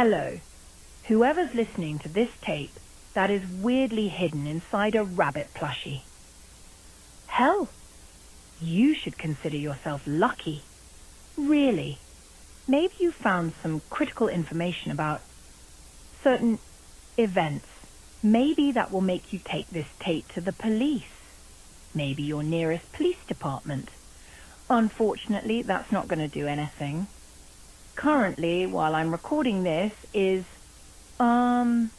Hello. Whoever's listening to this tape, that is weirdly hidden inside a rabbit plushie. Hell, you should consider yourself lucky. Really. Maybe you found some critical information about certain events. Maybe that will make you take this tape to the police. Maybe your nearest police department. Unfortunately, that's not going to do anything. Currently, while I'm recording this, is, December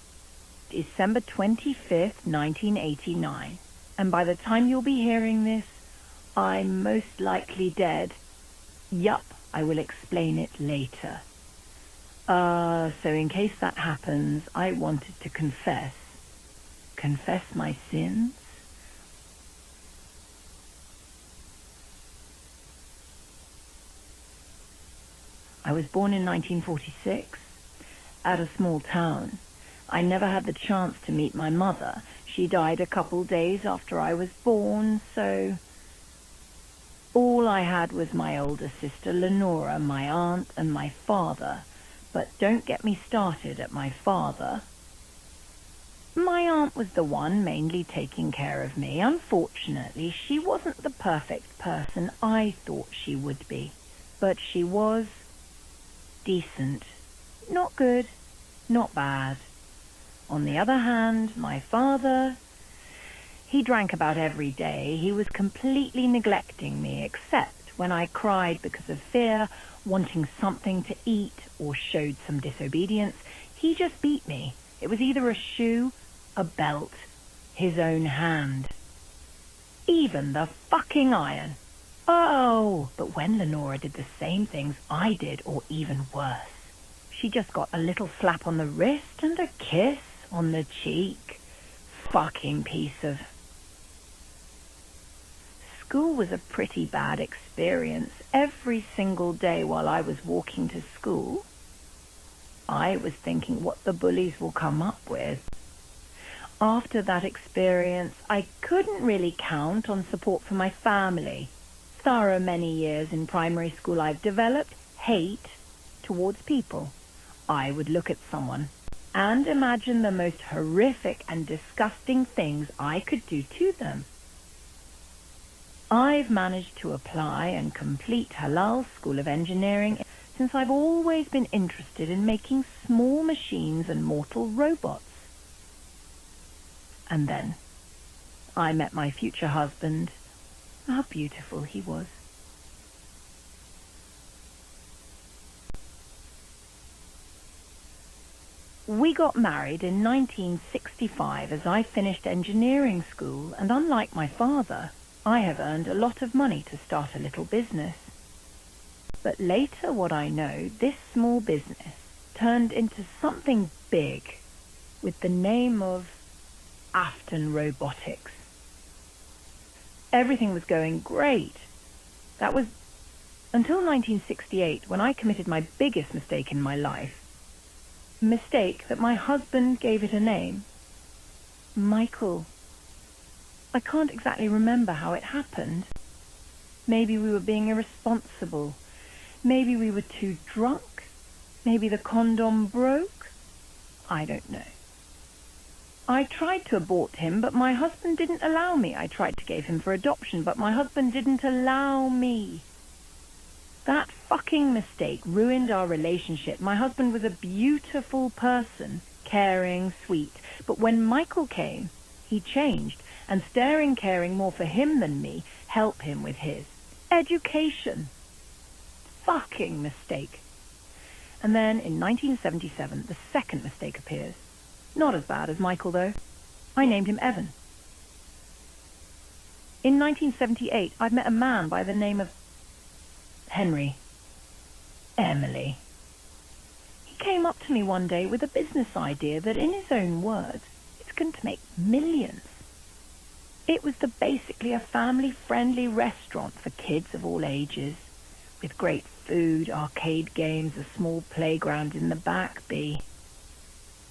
25th, 1989. And by the time you'll be hearing this, I'm most likely dead. Yup, I will explain it later. So in case that happens, I wanted to confess. Confess my sins? I was born in 1946, at a small town. I never had the chance to meet my mother. She died a couple days after I was born, so all I had was my older sister Lenora, my aunt, and my father. But don't get me started at my father. My aunt was the one mainly taking care of me. Unfortunately, she wasn't the perfect person I thought she would be, but she was decent. Not good, not bad. On the other hand, my father, he drank about every day. He was completely neglecting me, except when I cried because of fear, wanting something to eat, or showed some disobedience. He just beat me. It was either a shoe, a belt, his own hand. Even the fucking iron. Oh, but when Lenora did the same things I did, or even worse, she just got a little slap on the wrist and a kiss on the cheek. Fucking piece of... School was a pretty bad experience. Every single day while I was walking to school, I was thinking what the bullies will come up with. After that experience, I couldn't really count on support from my family. Through many years in primary school, I've developed hate towards people. I would look at someone and imagine the most horrific and disgusting things I could do to them. I've managed to apply and complete Halal School of Engineering since I've always been interested in making small machines and mortal robots. And then I met my future husband. How beautiful he was. We got married in 1965 as I finished engineering school, and unlike my father, I have earned a lot of money to start a little business. But later, what I know, this small business turned into something big with the name of Afton Robotics. Everything was going great. That was until 1968, when I committed my biggest mistake in my life. A mistake that my husband gave it a name. Michael. I can't exactly remember how it happened. Maybe we were being irresponsible. Maybe we were too drunk. Maybe the condom broke. I don't know. I tried to abort him, but my husband didn't allow me. I tried to give him for adoption, but my husband didn't allow me. That fucking mistake ruined our relationship. My husband was a beautiful person, caring, sweet. But when Michael came, he changed, and caring more for him than me, helped him with his education. Fucking mistake. And then in 1977, the second mistake appears. Not as bad as Michael, though. I named him Evan. In 1978, I'd met a man by the name of Henry. Emily. He came up to me one day with a business idea that, in his own words, it's going to make millions. It was basically a family-friendly restaurant for kids of all ages, with great food, arcade games, a small playground in the back.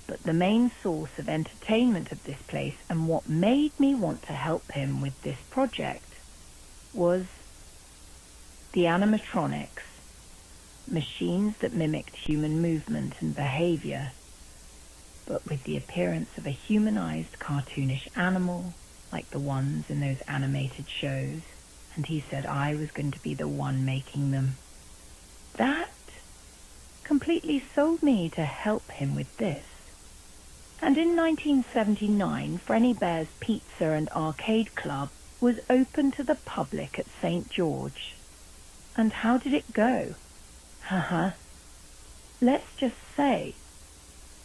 But the main source of entertainment of this place, and what made me want to help him with this project, was the animatronics. machines that mimicked human movement and behavior, but with the appearance of a humanized cartoonish animal, like the ones in those animated shows, and he said I was going to be the one making them. That completely sold me to help him with this. And in 1979, Frenni Bear's Pizza and Arcade Club was open to the public at St. George. And how did it go? Let's just say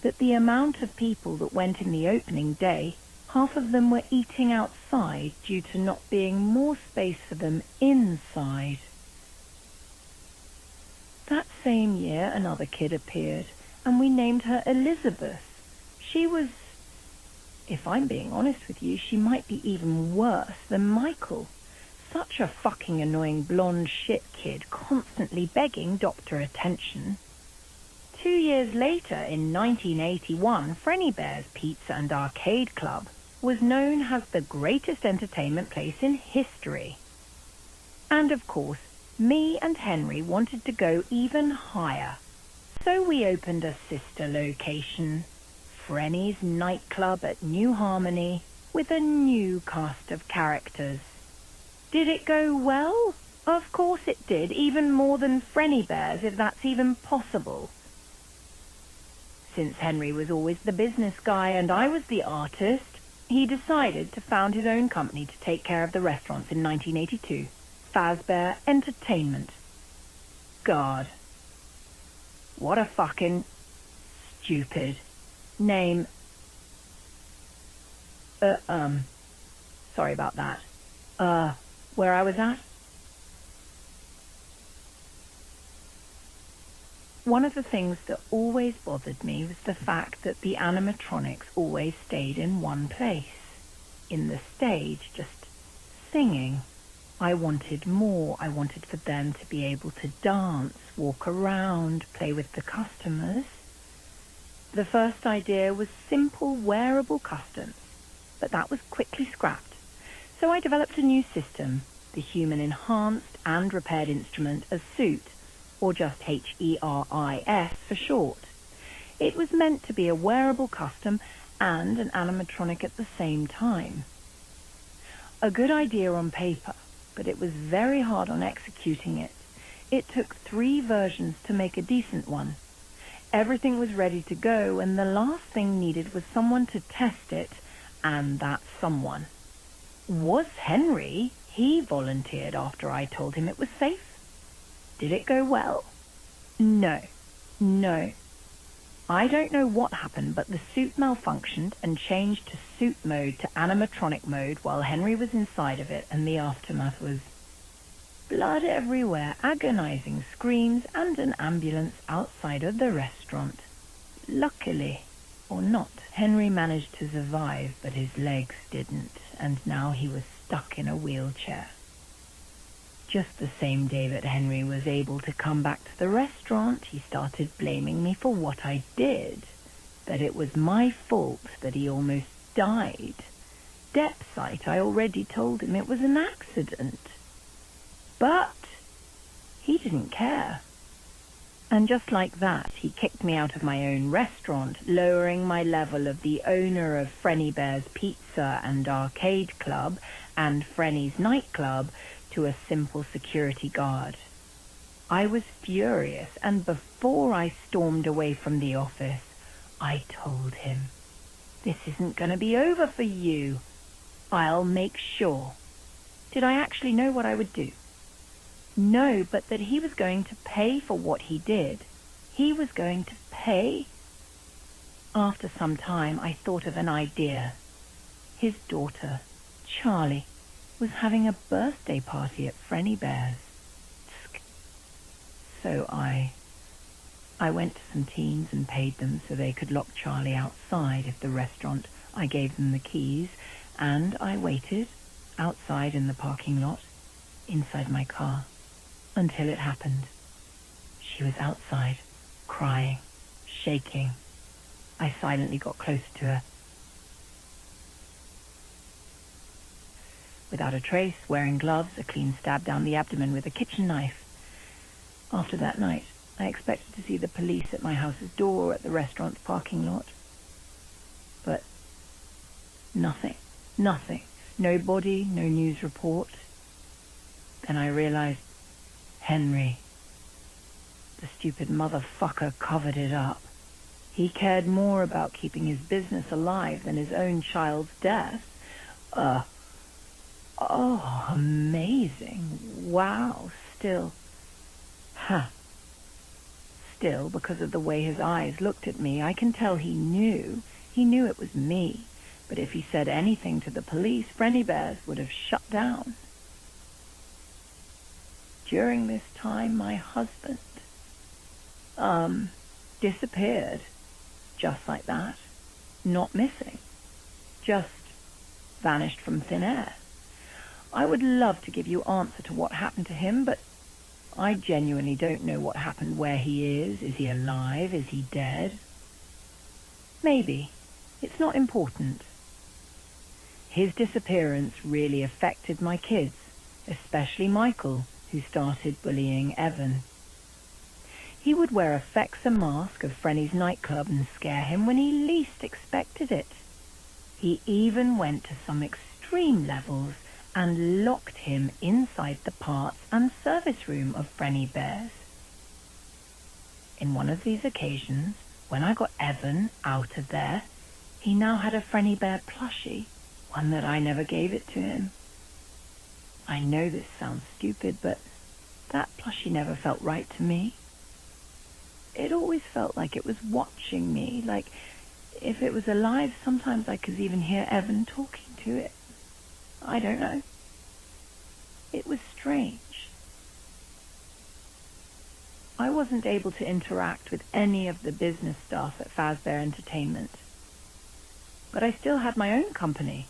that the amount of people that went in the opening day, half of them were eating outside due to not being more space for them inside. That same year, another kid appeared, and we named her Elizabeth. She was, if I'm being honest with you, she might be even worse than Michael. Such a fucking annoying blonde shit kid, constantly begging doctor attention. 2 years later, in 1981, Frenni Bear's Pizza and Arcade Club was known as the greatest entertainment place in history. And of course, me and Henry wanted to go even higher. So we opened a sister location, Frenni's nightclub at New Harmony, with a new cast of characters. Did it go well? Of course it did, even more than Frenni Bear's, if that's even possible. Since Henry was always the business guy and I was the artist, he decided to found his own company to take care of the restaurants in 1982, Fazbear Entertainment. God. What a fucking stupid name. Sorry about that. Where I was at? One of the things that always bothered me was the fact that the animatronics always stayed in one place. In the stage, just singing. I wanted more. I wanted for them to be able to dance, walk around, play with the customers. The first idea was simple wearable customs, but that was quickly scrapped. So I developed a new system, the Human Enhanced and Repaired Instrument as Suit, or just HERIS for short. It was meant to be a wearable custom and an animatronic at the same time. A good idea on paper, but it was very hard on executing it. It took 3 versions to make a decent one. Everything was ready to go, and the last thing needed was someone to test it, and that someone was Henry. He volunteered after I told him it was safe. Did it go well? No. I don't know what happened, but the suit malfunctioned and changed to suit mode to animatronic mode while Henry was inside of it, and the aftermath was blood everywhere, agonizing screams, and an ambulance outside of the restaurant. Luckily, or not, Henry managed to survive, but his legs didn't, and now he was stuck in a wheelchair. Just the same day that Henry was able to come back to the restaurant, he started blaming me for what I did. That it was my fault that he almost died. Depth sight, I already told him it was an accident. But he didn't care. And just like that, he kicked me out of my own restaurant, lowering my level of the owner of Frenni Bear's Pizza and Arcade Club and Frenni's nightclub to a simple security guard. I was furious, and before I stormed away from the office, I told him, "This isn't going to be over for you. I'll make sure." Did I actually know what I would do? No, but that he was going to pay for what he did. He was going to pay. After some time, I thought of an idea. His daughter, Charlie, was having a birthday party at Frenni Bear's. So I went to some teens and paid them so they could lock Charlie outside of the restaurant. I gave them the keys, and I waited outside in the parking lot, inside my car, until it happened. She was outside, crying, shaking. I silently got closer to her. Without a trace, wearing gloves, a clean stab down the abdomen with a kitchen knife. After that night, I expected to see the police at my house's door or at the restaurant's parking lot. But nothing. Nothing. No body, no news report. Then I realized Henry, the stupid motherfucker, covered it up. He cared more about keeping his business alive than his own child's death. Amazing. Wow. Still, because of the way his eyes looked at me, I can tell he knew. He knew it was me. But if he said anything to the police, Frenni Bears would have shut down. During this time, my husband, disappeared. Just like that. Not missing. Just vanished from thin air. I would love to give you answer to what happened to him, but I genuinely don't know what happened, where he is. Is he alive? Is he dead? Maybe. It's not important. His disappearance really affected my kids, especially Michael, who started bullying Evan. He would wear a Fexa mask of Frenni's nightclub and scare him when he least expected it. He even went to some extreme levels and locked him inside the parts and service room of Frenni Bears. In one of these occasions, when I got Evan out of there, he now had a Frenni Bear plushie, one that I never gave it to him. I know this sounds stupid, but that plushie never felt right to me. It always felt like it was watching me, like if it was alive, sometimes I could even hear Evan talking to it. I don't know. It was strange. I wasn't able to interact with any of the business staff at Fazbear Entertainment. But I still had my own company,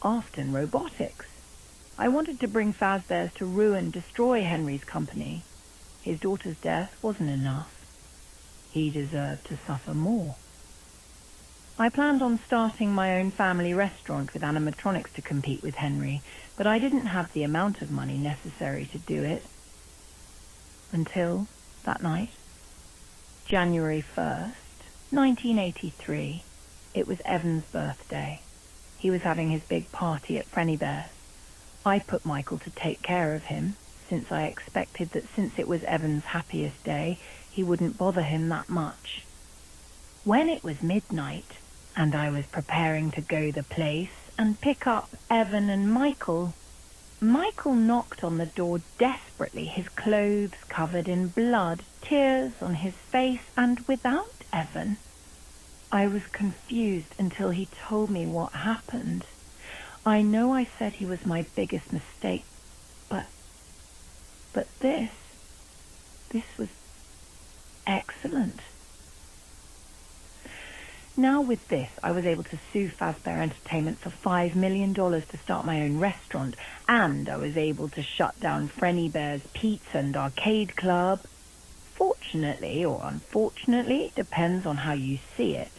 Afton Robotics. I wanted to bring Fazbears to ruin, destroy Henry's company. His daughter's death wasn't enough. He deserved to suffer more. I planned on starting my own family restaurant with animatronics to compete with Henry, but I didn't have the amount of money necessary to do it. Until that night, January 1st, 1983, it was Evan's birthday. He was having his big party at Frenni Bears. I put Michael to take care of him, since I expected that since it was Evan's happiest day, he wouldn't bother him that much. When it was midnight, and I was preparing to go the place and pick up Evan and Michael knocked on the door desperately, his clothes covered in blood, tears on his face, and without Evan. I was confused until he told me what happened. I know I said he was my biggest mistake, but this was excellent. Now with this, I was able to sue Fazbear Entertainment for $5 million to start my own restaurant, and I was able to shut down Frenni Bear's Pizza and Arcade Club. Fortunately, or unfortunately, depends on how you see it,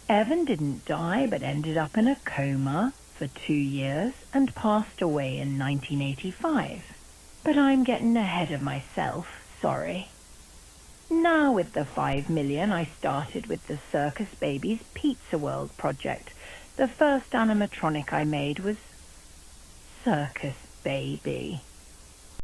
Evan didn't die but ended up in a coma for 2 years and passed away in 1985. But I'm getting ahead of myself, sorry. Now with the $5 million, I started with the Circus Babies Pizza World project. The first animatronic I made was Circus Baby.